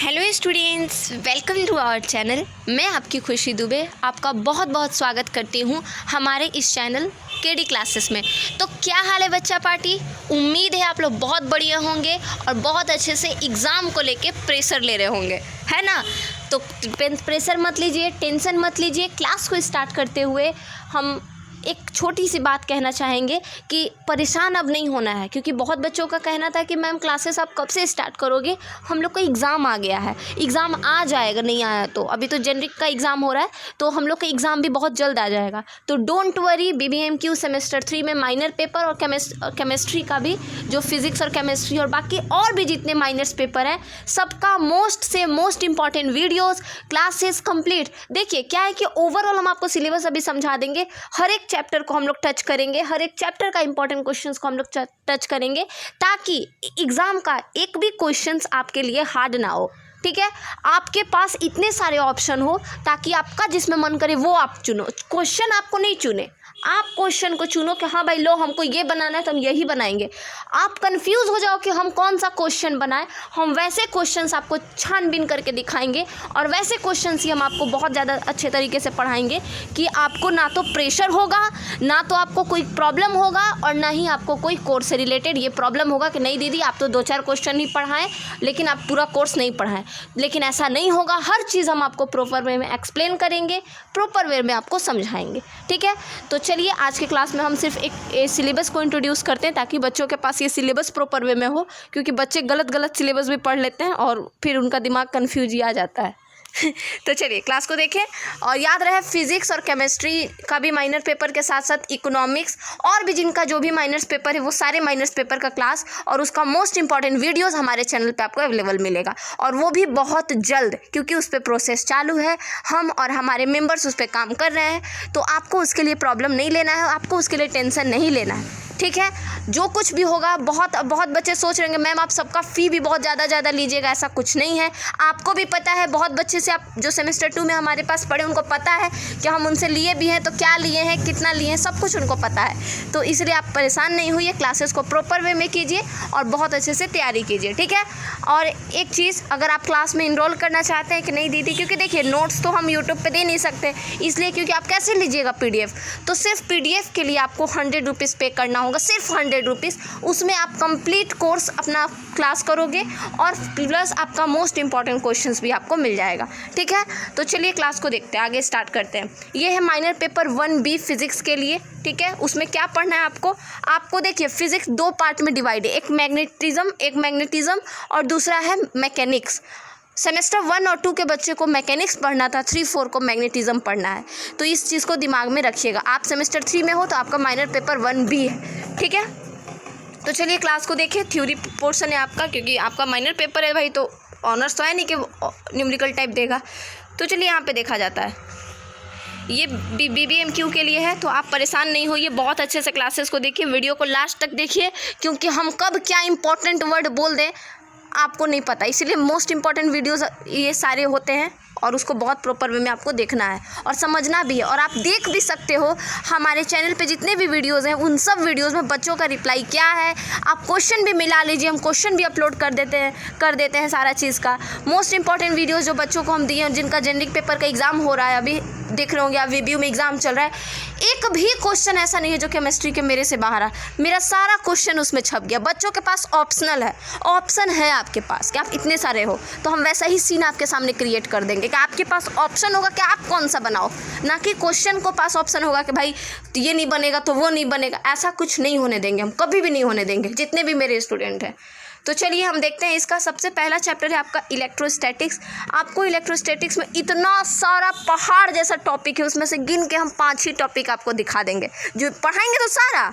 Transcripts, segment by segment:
Hello students, welcome to our channel. मैं आपकी खुशी दुबे आपका बहुत बहुत स्वागत करती हूँ हमारे इस चैनल केडी क्लासेस में। तो क्या हाल है बच्चा पार्टी? उम्मीद है आप लोग बहुत बढ़िया होंगे और बहुत अच्छे से एग्ज़ाम को लेके प्रेशर ले रहे होंगे, है ना? तो प्रेशर मत लीजिए, टेंशन मत लीजिए। क्लास को स्टार्ट करते हुए हम एक छोटी सी बात कहना चाहेंगे कि परेशान अब नहीं होना है, क्योंकि बहुत बच्चों का कहना था कि मैम क्लासेस आप कब से स्टार्ट करोगे, हम लोग का एग्ज़ाम आ गया है, एग्ज़ाम आ जाएगा, नहीं आया तो अभी तो जेनरिक का एग्ज़ाम हो रहा है, तो हम लोग का एग्ज़ाम भी बहुत जल्द आ जाएगा। तो डोंट वरी, BBMQ सेमेस्टर 3 में माइनर पेपर और केमिस्ट्री का भी, जो फिज़िक्स और केमिस्ट्री और बाकी और भी जितने माइनर्स पेपर हैं, सबका most important videos classes complete. देखिए क्या है कि ओवरऑल हम आपको सिलेबस अभी समझा देंगे, हर एक चैप्टर को हम लोग टच करेंगे, हर एक चैप्टर का इंपॉर्टेंट क्वेश्चंस को हम लोग टच करेंगे, ताकि एग्ज़ाम का एक भी क्वेश्चंस आपके लिए हार्ड ना हो। ठीक है, आपके पास इतने सारे ऑप्शन हो ताकि आपका जिसमें मन करे वो आप चुनो। क्वेश्चन आपको नहीं चुने, आप क्वेश्चन को चुनो कि हाँ भाई लो हमको ये बनाना है तो हम यही बनाएंगे। आप कंफ्यूज हो जाओ कि हम कौन सा क्वेश्चन बनाएं, हम वैसे क्वेश्चंस आपको छानबीन करके दिखाएंगे और वैसे क्वेश्चंस ही हम आपको बहुत ज़्यादा अच्छे तरीके से पढ़ाएंगे कि आपको ना तो प्रेशर होगा, ना तो आपको कोई प्रॉब्लम होगा और ना ही आपको कोई कोर्स से रिलेटेड ये प्रॉब्लम होगा कि नहीं दीदी आप तो 2-4 क्वेश्चन ही पढ़ाएं लेकिन आप पूरा कोर्स नहीं पढ़ाएं। लेकिन ऐसा नहीं होगा, हर चीज़ हम आपको प्रॉपर वे में एक्सप्लेन करेंगे, प्रॉपर वे में आपको समझाएंगे। ठीक है, तो चलिए आज के क्लास में हम सिर्फ एक सिलेबस को इंट्रोड्यूस करते हैं ताकि बच्चों के पास ये सिलेबस प्रॉपर वे में हो, क्योंकि बच्चे गलत सिलेबस भी पढ़ लेते हैं और फिर उनका दिमाग कन्फ्यूज ही आ जाता है। तो चलिए क्लास को देखें और याद रहे फिजिक्स और केमिस्ट्री का भी माइनर पेपर के साथ साथ इकोनॉमिक्स और भी जिनका जो भी माइनर्स पेपर है वो सारे माइनर्स पेपर का क्लास और उसका मोस्ट इंपॉर्टेंट वीडियोस हमारे चैनल पे आपको अवेलेबल मिलेगा, और वो भी बहुत जल्द, क्योंकि उस पर प्रोसेस चालू है, हम और हमारे मेंबर्स उस पर काम कर रहे हैं। तो आपको उसके लिए प्रॉब्लम नहीं लेना है, आपको उसके लिए टेंशन नहीं लेना है। ठीक है, जो कुछ भी होगा, बहुत बच्चे सोच रहे हैं मैम आप सबका फ़ी भी बहुत ज़्यादा लीजिएगा, ऐसा कुछ नहीं है। आपको भी पता है, बहुत बच्चे से आप जो सेमेस्टर 2 में हमारे पास पढ़े उनको पता है कि हम उनसे लिए भी हैं, तो क्या लिए हैं, कितना लिए हैं, सब कुछ उनको पता है। तो इसलिए आप परेशान नहीं होइए, क्लासेस को प्रॉपर वे में कीजिए और बहुत अच्छे से तैयारी कीजिए। ठीक है, और एक चीज़, अगर आप क्लास में इनरोल करना चाहते हैं कि नहीं दीदी, क्योंकि देखिए नोट्स तो हम यूट्यूब पर दे नहीं सकते, इसलिए क्योंकि आप कैसे लीजिएगा PDF, तो सिर्फ PDF के लिए आपको 100 रुपीज़ पे करना होगा, सिर्फ 100 रुपीज़। उसमें आप कंप्लीट कोर्स अपना क्लास करोगे और प्लस आपका मोस्ट इंपॉर्टेंट क्वेश्चंस भी आपको मिल जाएगा। ठीक है, तो चलिए क्लास को देखते हैं, आगे स्टार्ट करते हैं। ये है माइनर पेपर 1B फिजिक्स के लिए। ठीक है, उसमें क्या पढ़ना है आपको देखिए फिजिक्स 2 पार्ट में डिवाइड है, एक मैग्नेटिज्म और दूसरा है मैकेनिक्स। सेमेस्टर 1 और 2 के बच्चे को मैकेनिक्स पढ़ना था, 3-4 को मैग्नेटिज्म पढ़ना है, तो इस चीज़ को दिमाग में रखिएगा। आप सेमेस्टर 3 में हो तो आपका माइनर पेपर 1B है। ठीक है, तो चलिए क्लास को देखिए। थ्योरी पोर्शन है आपका, क्योंकि आपका माइनर पेपर है भाई, तो ऑनर्स तो है नहीं कि न्यूमेरिकल टाइप देगा। तो चलिए यहाँ पे देखा जाता है, ये BBMQ के लिए है, तो आप परेशान नहीं होइए, बहुत अच्छे से क्लासेस को देखिए, वीडियो को लास्ट तक देखिए, क्योंकि हम कब क्या इंपॉर्टेंट वर्ड बोल दें आपको नहीं पता, इसीलिए मोस्ट इंपॉर्टेंट वीडियोस ये सारे होते हैं और उसको बहुत प्रॉपर वे में आपको देखना है और समझना भी है। और आप देख भी सकते हो हमारे चैनल पे जितने भी वीडियोस हैं उन सब वीडियोस में बच्चों का रिप्लाई क्या है, आप क्वेश्चन भी मिला लीजिए, हम क्वेश्चन भी अपलोड कर देते हैं सारा चीज़ का। मोस्ट इंपॉर्टेंट वीडियोस जो बच्चों को हम दिए हैं, जिनका जेनरिक पेपर का एग्ज़ाम हो रहा है, अभी देख रहे होंगे आप, VBU में एग्ज़ाम चल रहा है, एक भी क्वेश्चन ऐसा नहीं है जो केमिस्ट्री के मेरे से बाहर आ, मेरा सारा क्वेश्चन उसमें छप गया। बच्चों के पास ऑप्शनल है, ऑप्शन है आपके पास कि आप इतने सारे हो, तो हम वैसा ही सीन आपके सामने क्रिएट कर देंगे कि आपके पास ऑप्शन होगा कि आप कौन सा बनाओ, ना कि क्वेश्चन को पास ऑप्शन होगा कि भाई ये नहीं बनेगा तो वो नहीं बनेगा। ऐसा कुछ नहीं होने देंगे, हम कभी भी नहीं होने देंगे, जितने भी मेरे स्टूडेंट हैं। तो चलिए हम देखते हैं, इसका सबसे पहला चैप्टर है आपका इलेक्ट्रोस्टैटिक्स। आपको इलेक्ट्रोस्टैटिक्स में इतना सारा पहाड़ जैसा टॉपिक है, उसमें से गिन के हम 5 ही टॉपिक आपको दिखा देंगे, जो पढ़ाएंगे तो सारा।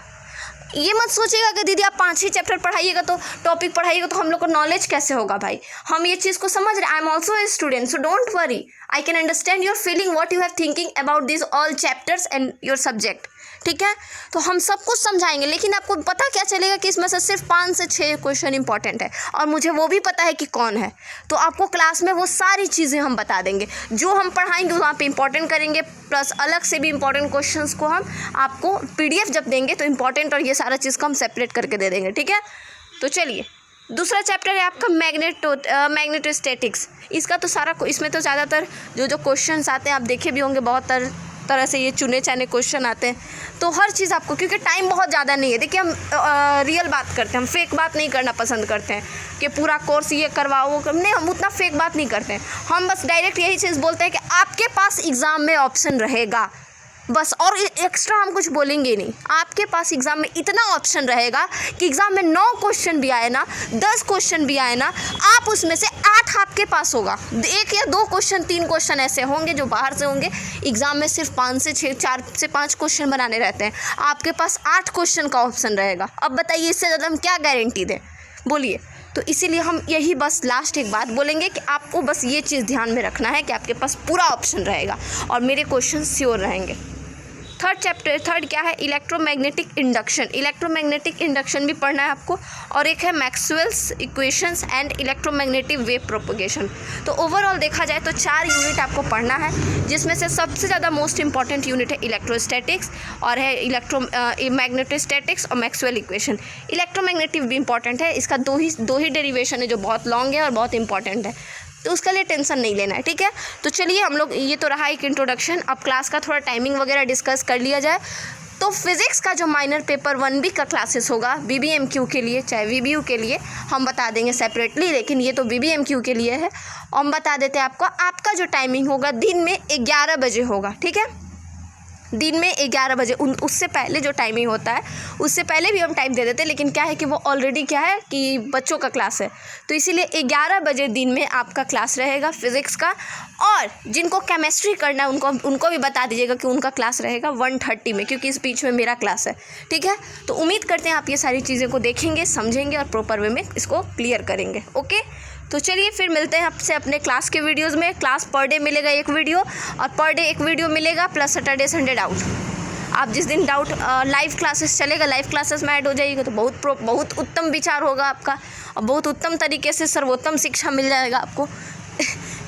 ये मत सोचिएगा कि दीदी आप 5 ही चैप्टर पढ़ाइएगा तो टॉपिक पढ़ाइएगा तो हम लोग को नॉलेज कैसे होगा। भाई हम ये चीज़ को समझ रहे, I am also a student, so don't worry, I can understand your feeling, what you have thinking about this all chapters and your subject. ठीक है, तो हम सब कुछ समझाएंगे, लेकिन आपको पता क्या चलेगा कि इसमें से सिर्फ 5 से 6 क्वेश्चन इंपॉर्टेंट है, और मुझे वो भी पता है कि कौन है। तो आपको क्लास में वो सारी चीज़ें हम बता देंगे, जो हम पढ़ाएंगे वहाँ पे इंपॉर्टेंट करेंगे, प्लस अलग से भी इंपॉर्टेंट क्वेश्चंस को हम आपको PDF जब देंगे तो इंपॉर्टेंट और ये सारा चीज़ को हम सेपरेट करके दे देंगे। ठीक है, तो चलिए दूसरा चैप्टर है आपका मैग्नेटोस्टैटिक्स। इसका तो सारा इसमें तो ज़्यादातर जो क्वेश्चंस आते हैं आप देखे भी होंगे, बहुत तरह से ये चुने चाने क्वेश्चन आते हैं। तो हर चीज़ आपको, क्योंकि टाइम बहुत ज़्यादा नहीं है, देखिए हम रियल बात करते हैं, हम फेक बात नहीं करना पसंद करते हैं कि पूरा कोर्स ये करवाओ वो नहीं, हम उतना फेक बात नहीं करते हैं। हम बस डायरेक्ट यही चीज़ बोलते हैं कि आपके पास एग्ज़ाम में ऑप्शन रहेगा बस, और एक्स्ट्रा हम कुछ बोलेंगे नहीं। आपके पास एग्ज़ाम में इतना ऑप्शन रहेगा कि एग्ज़ाम में 9 क्वेश्चन भी आए ना, 10 क्वेश्चन भी आए ना, आप उसमें से 8 आपके पास होगा। 1 या 2 क्वेश्चन 3 क्वेश्चन ऐसे होंगे जो बाहर से होंगे। एग्ज़ाम में सिर्फ 4 से 5 क्वेश्चन बनाने रहते हैं, आपके पास 8 क्वेश्चन का ऑप्शन रहेगा। अब बताइए इससे ज़्यादा हम क्या गारंटी दें, बोलिए। तो इसीलिए हम यही बस लास्ट एक बात बोलेंगे कि आपको बस ये चीज़ ध्यान में रखना है कि आपके पास पूरा ऑप्शन रहेगा और मेरे क्वेश्चन श्योर रहेंगे। थर्ड क्या है, इलेक्ट्रोमैग्नेटिक इंडक्शन। इलेक्ट्रोमैग्नेटिक इंडक्शन भी पढ़ना है आपको, और एक है Maxwell's equations and electromagnetic wave propagation. तो ओवरऑल देखा जाए तो 4 यूनिट आपको पढ़ना है, जिसमें से सबसे ज़्यादा मोस्ट इंपॉर्टेंट यूनिट है इलेक्ट्रोस्टैटिक्स और है मैग्नेटोस्टैटिक्स और मैक्सवेल इक्वेशन। इलेक्ट्रोमैग्नेटिक भी इंपॉर्टेंट है, इसका दो ही डेरिवेशन है जो बहुत लॉन्ग है और बहुत इंपॉर्टेंट है, तो उसके लिए टेंशन नहीं लेना है, ठीक है। तो चलिए हम लोग, ये तो रहा एक इंट्रोडक्शन। अब क्लास का थोड़ा टाइमिंग वगैरह डिस्कस कर लिया जाए। तो फिज़िक्स का जो माइनर पेपर 1B का क्लासेस होगा BBMQ के लिए, चाहे VBU के लिए हम बता देंगे सेपरेटली, लेकिन ये तो BBMQ के लिए है। और हम बता देते हैं आपको, आपका जो टाइमिंग होगा दिन में 11 बजे होगा, ठीक है। दिन में 11 बजे, उससे पहले जो टाइमिंग होता है उससे पहले भी हम टाइम दे देते हैं, लेकिन क्या है कि वो ऑलरेडी क्या है कि बच्चों का क्लास है, तो इसीलिए 11 बजे दिन में आपका क्लास रहेगा फिज़िक्स का। और जिनको केमिस्ट्री करना है उनको भी बता दीजिएगा कि उनका क्लास रहेगा 1:30 में, क्योंकि इस बीच में मेरा क्लास है, ठीक है। तो उम्मीद करते हैं आप ये सारी चीज़ें को देखेंगे, समझेंगे और प्रॉपर वे में इसको क्लियर करेंगे। ओके, तो चलिए फिर मिलते हैं आपसे अपने क्लास के वीडियोस में। क्लास पर डे मिलेगा एक वीडियो, और पर डे एक वीडियो मिलेगा, प्लस सैटरडे संडे डाउट। आप जिस दिन डाउट लाइव क्लासेस चलेगा, लाइव क्लासेस में ऐड हो जाइएगा, तो बहुत उत्तम विचार होगा आपका और बहुत उत्तम तरीके से सर्वोत्तम शिक्षा मिल जाएगा आपको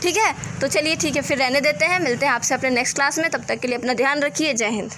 ठीक है। तो चलिए ठीक है, फिर रहने देते हैं, मिलते हैं आपसे अपने नेक्स्ट क्लास में। तब तक के लिए अपना ध्यान रखिए। जय हिंद।